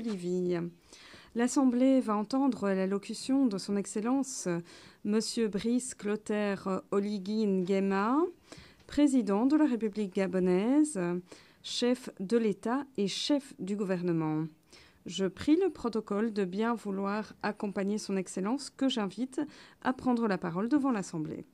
Bolivie. L'Assemblée va entendre l'allocution de son Excellence Monsieur Brice Clotaire Oligui Nguema, président de la République gabonaise, chef de l'État et chef du gouvernement. Je prie le protocole de bien vouloir accompagner son Excellence, que j'invite à prendre la parole devant l'Assemblée.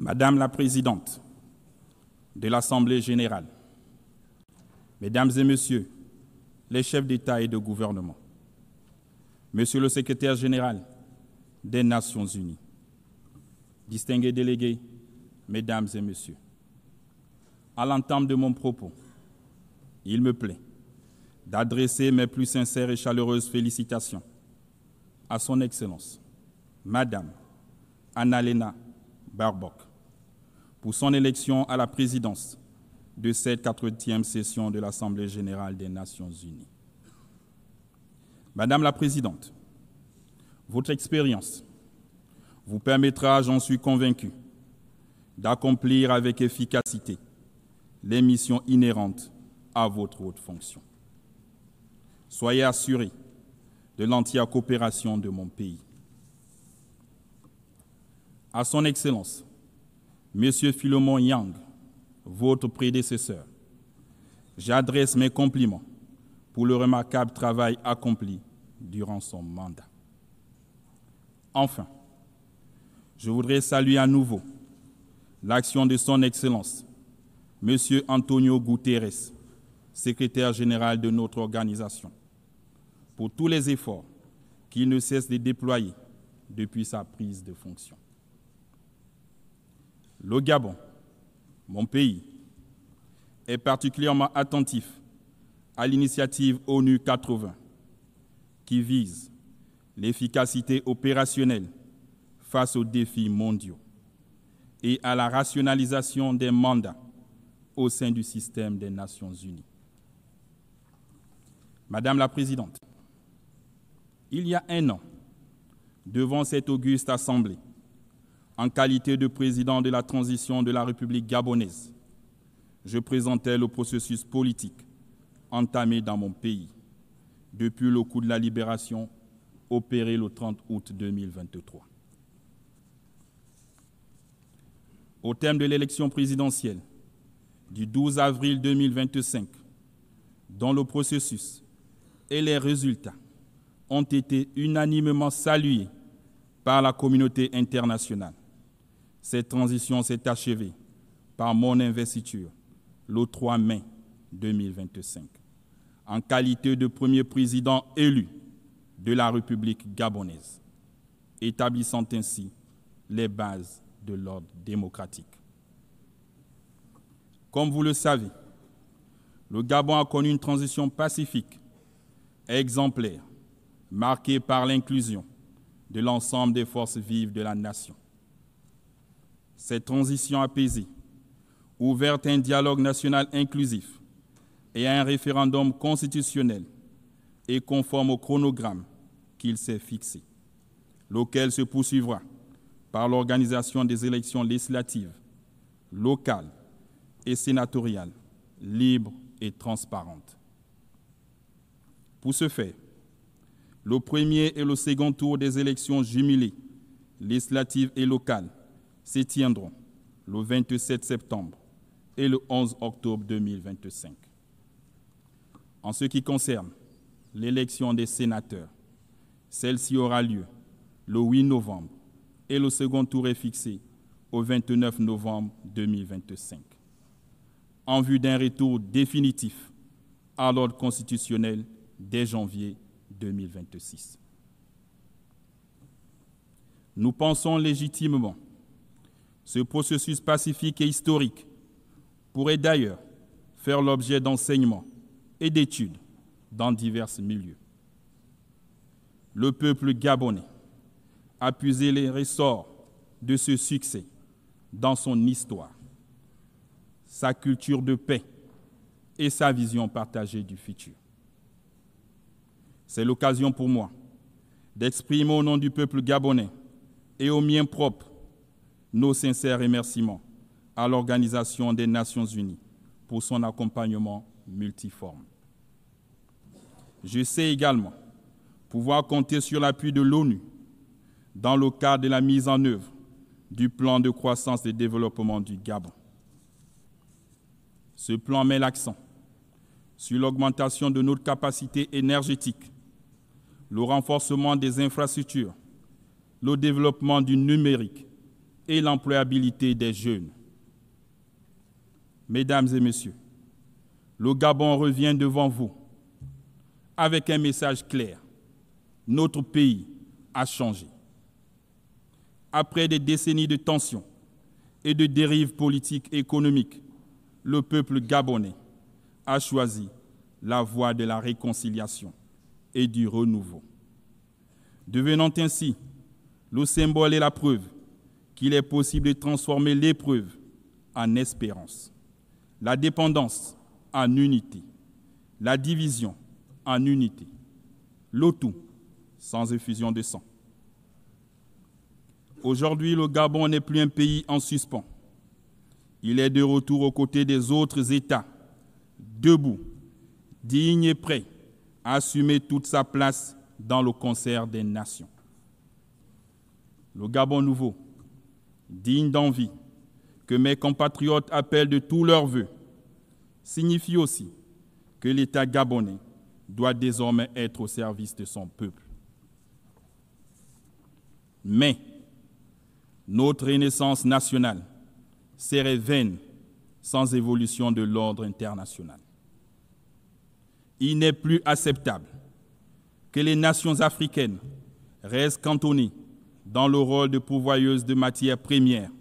Madame la Présidente de l'Assemblée générale, Mesdames et Messieurs les chefs d'État et de gouvernement, Monsieur le Secrétaire général des Nations unies, distingués délégués, Mesdames et Messieurs, à l'entame de mon propos, il me plaît d'adresser mes plus sincères et chaleureuses félicitations à Son Excellence, Madame Annalena Baerbock, pour son élection à la présidence de cette 80e session de l'Assemblée générale des Nations unies. Madame la Présidente, votre expérience vous permettra, j'en suis convaincu, d'accomplir avec efficacité les missions inhérentes à votre haute fonction. Soyez assurés de l'entière coopération de mon pays. À Son Excellence, Monsieur Philemon Yang, votre prédécesseur, j'adresse mes compliments pour le remarquable travail accompli durant son mandat. Enfin, je voudrais saluer à nouveau l'action de Son Excellence, Monsieur Antonio Guterres, secrétaire général de notre organisation, pour tous les efforts qu'il ne cesse de déployer depuis sa prise de fonction. Le Gabon, mon pays, est particulièrement attentif à l'initiative ONU 80 qui vise l'efficacité opérationnelle face aux défis mondiaux et à la rationalisation des mandats au sein du système des Nations unies. Madame la Présidente, il y a un an, devant cette auguste Assemblée, en qualité de président de la transition de la République gabonaise, je présentais le processus politique entamé dans mon pays depuis le coup de la libération opéré le 30 août 2023. Au terme de l'élection présidentielle du 12 avril 2025, dont le processus et les résultats ont été unanimement salués par la communauté internationale, cette transition s'est achevée par mon investiture le 3 mai 2025, en qualité de premier président élu de la République gabonaise, établissant ainsi les bases de l'ordre démocratique. Comme vous le savez, le Gabon a connu une transition pacifique et exemplaire, marquée par l'inclusion de l'ensemble des forces vives de la nation. Cette transition apaisée, ouverte à un dialogue national inclusif et à un référendum constitutionnel est conforme au chronogramme qu'il s'est fixé, lequel se poursuivra par l'organisation des élections législatives, locales et sénatoriales, libres et transparentes. Pour ce faire, le premier et le second tour des élections jumelées, législatives et locales, se tiendront le 27 septembre et le 11 octobre 2025. En ce qui concerne l'élection des sénateurs, celle-ci aura lieu le 8 novembre et le second tour est fixé au 29 novembre 2025, en vue d'un retour définitif à l'ordre constitutionnel dès janvier 2026. Nous pensons légitimement ce processus pacifique et historique pourrait d'ailleurs faire l'objet d'enseignements et d'études dans divers milieux. Le peuple gabonais a puisé les ressorts de ce succès dans son histoire, sa culture de paix et sa vision partagée du futur. C'est l'occasion pour moi d'exprimer au nom du peuple gabonais et au mien propre nos sincères remerciements à l'Organisation des Nations Unies pour son accompagnement multiforme. Je sais également pouvoir compter sur l'appui de l'ONU dans le cadre de la mise en œuvre du plan de croissance et développement du Gabon. Ce plan met l'accent sur l'augmentation de notre capacité énergétique, le renforcement des infrastructures, le développement du numérique et l'employabilité des jeunes. Mesdames et messieurs, le Gabon revient devant vous avec un message clair. Notre pays a changé. Après des décennies de tensions et de dérives politiques et économiques, le peuple gabonais a choisi la voie de la réconciliation et du renouveau, devenant ainsi le symbole et la preuve qu'il est possible de transformer l'épreuve en espérance, la dépendance en unité, la division en unité, le tout sans effusion de sang. Aujourd'hui, le Gabon n'est plus un pays en suspens. Il est de retour aux côtés des autres États, debout, digne et prêt à assumer toute sa place dans le concert des nations. Le Gabon nouveau, digne d'envie, que mes compatriotes appellent de tous leurs vœux, signifie aussi que l'État gabonais doit désormais être au service de son peuple. Mais notre renaissance nationale serait vaine sans évolution de l'ordre international. Il n'est plus acceptable que les nations africaines restent cantonnées dans le rôle de pourvoyeuses de matières premières,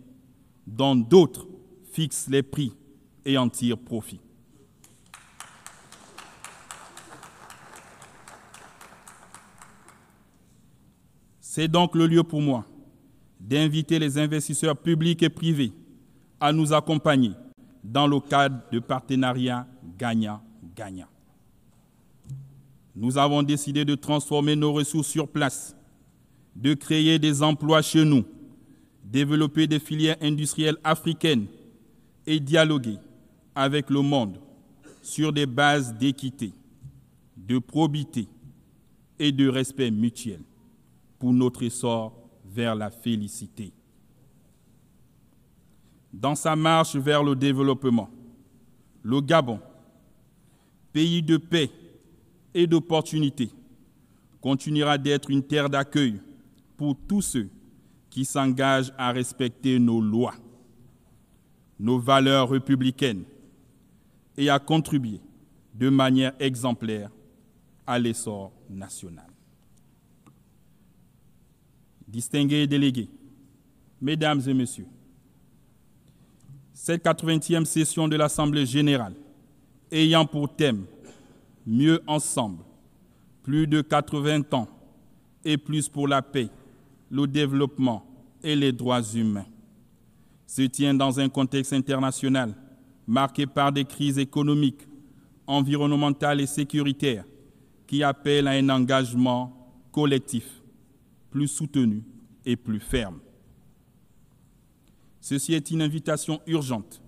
dont d'autres fixent les prix et en tirent profit. C'est donc le lieu pour moi d'inviter les investisseurs publics et privés à nous accompagner dans le cadre de partenariats gagnant-gagnant. Nous avons décidé de transformer nos ressources sur place, de créer des emplois chez nous, développer des filières industrielles africaines et dialoguer avec le monde sur des bases d'équité, de probité et de respect mutuel pour notre essor vers la félicité. Dans sa marche vers le développement, le Gabon, pays de paix et d'opportunités, continuera d'être une terre d'accueil pour tous ceux qui s'engagent à respecter nos lois, nos valeurs républicaines et à contribuer de manière exemplaire à l'essor national. Distingués délégués, Mesdames et Messieurs, cette 80e session de l'Assemblée générale ayant pour thème « Mieux ensemble, plus de 80 ans et plus pour la paix, le développement et les droits humains » se tient dans un contexte international marqué par des crises économiques, environnementales et sécuritaires qui appellent à un engagement collectif plus soutenu et plus ferme. Ceci est une invitation urgente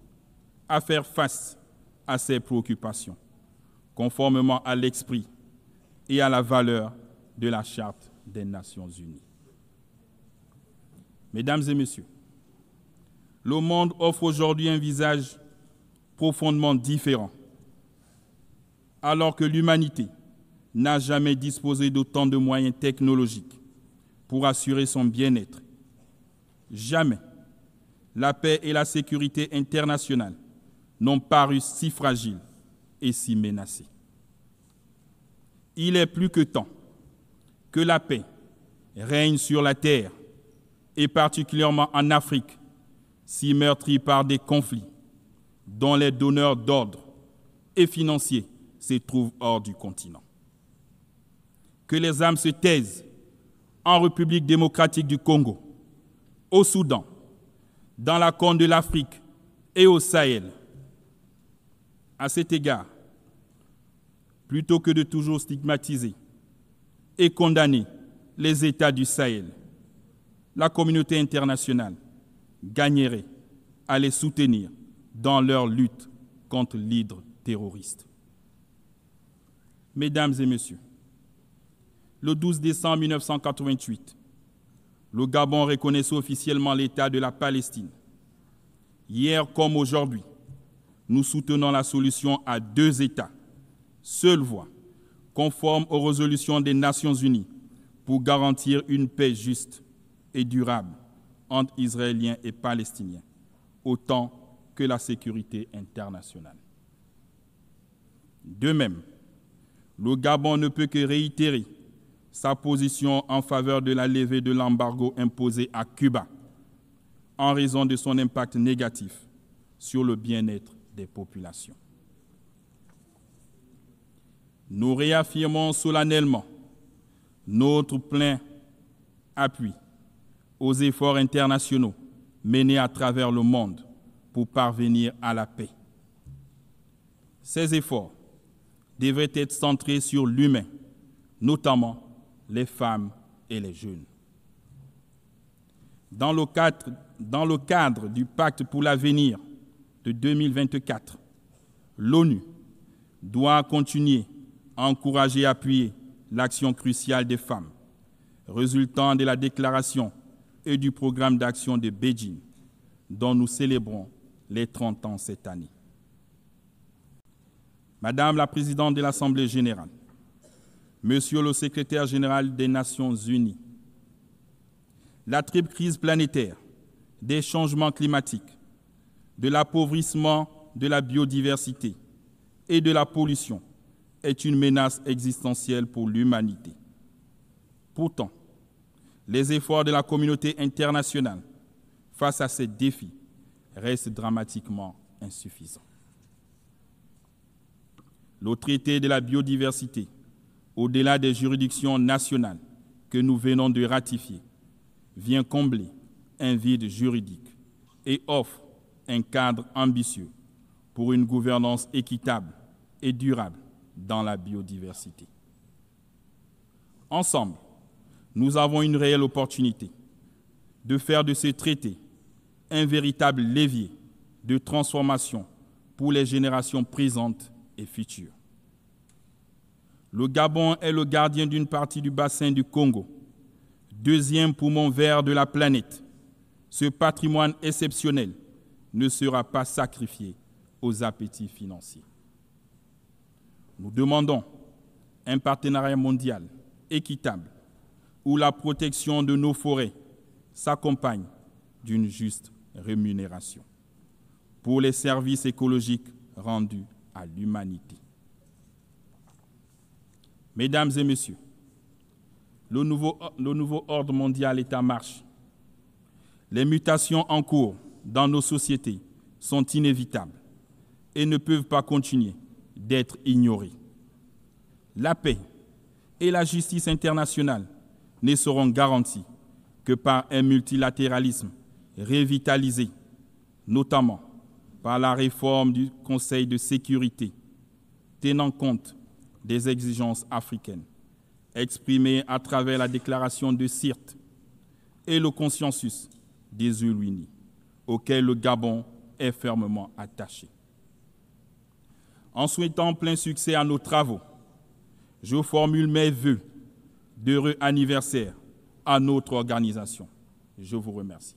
à faire face à ces préoccupations, conformément à l'esprit et à la valeur de la Charte des Nations Unies. Mesdames et Messieurs, le monde offre aujourd'hui un visage profondément différent, alors que l'humanité n'a jamais disposé d'autant de moyens technologiques pour assurer son bien-être. Jamais la paix et la sécurité internationale n'ont paru si fragiles et si menacées. Il est plus que temps que la paix règne sur la terre, et particulièrement en Afrique, si meurtrie par des conflits dont les donneurs d'ordre et financiers se trouvent hors du continent. Que les âmes se taisent en République démocratique du Congo, au Soudan, dans la Corne de l'Afrique et au Sahel, À cet égard, plutôt que de toujours stigmatiser et condamner les États du Sahel, la communauté internationale gagnerait à les soutenir dans leur lutte contre l'hydre terroriste. Mesdames et messieurs, le 12 décembre 1988, le Gabon reconnaissait officiellement l'État de la Palestine. Hier comme aujourd'hui, nous soutenons la solution à 2 États, seule voie, conforme aux résolutions des Nations Unies pour garantir une paix juste et durable entre Israéliens et Palestiniens, autant que la sécurité internationale. De même, le Gabon ne peut que réitérer sa position en faveur de la levée de l'embargo imposé à Cuba en raison de son impact négatif sur le bien-être des populations. Nous réaffirmons solennellement notre plein appui aux efforts internationaux menés à travers le monde pour parvenir à la paix. Ces efforts devraient être centrés sur l'humain, notamment les femmes et les jeunes. Dans le cadre du Pacte pour l'avenir de 2024, l'ONU doit continuer à encourager et appuyer l'action cruciale des femmes, résultant de la déclaration et du programme d'action de Beijing, dont nous célébrons les 30 ans cette année. Madame la Présidente de l'Assemblée générale, Monsieur le Secrétaire général des Nations unies, la triple crise planétaire, des changements climatiques, de l'appauvrissement de la biodiversité et de la pollution est une menace existentielle pour l'humanité. Pourtant, les efforts de la communauté internationale face à ces défis restent dramatiquement insuffisants. Le traité de la biodiversité, au-delà des juridictions nationales que nous venons de ratifier, vient combler un vide juridique et offre un cadre ambitieux pour une gouvernance équitable et durable dans la biodiversité. Ensemble, nous avons une réelle opportunité de faire de ce traité un véritable levier de transformation pour les générations présentes et futures. Le Gabon est le gardien d'une partie du bassin du Congo, deuxième poumon vert de la planète. Ce patrimoine exceptionnel ne sera pas sacrifié aux appétits financiers. Nous demandons un partenariat mondial équitable où la protection de nos forêts s'accompagne d'une juste rémunération pour les services écologiques rendus à l'humanité. Mesdames et messieurs, le nouveau ordre mondial est en marche. Les mutations en cours dans nos sociétés sont inévitables et ne peuvent pas continuer d'être ignorées. La paix et la justice internationale ne seront garanties que par un multilatéralisme revitalisé, notamment par la réforme du Conseil de sécurité, tenant compte des exigences africaines exprimées à travers la déclaration de Sirte et le consensus des Unis, auquel le Gabon est fermement attaché. En souhaitant plein succès à nos travaux, je formule mes vœux d'heureux anniversaire à notre organisation. Je vous remercie.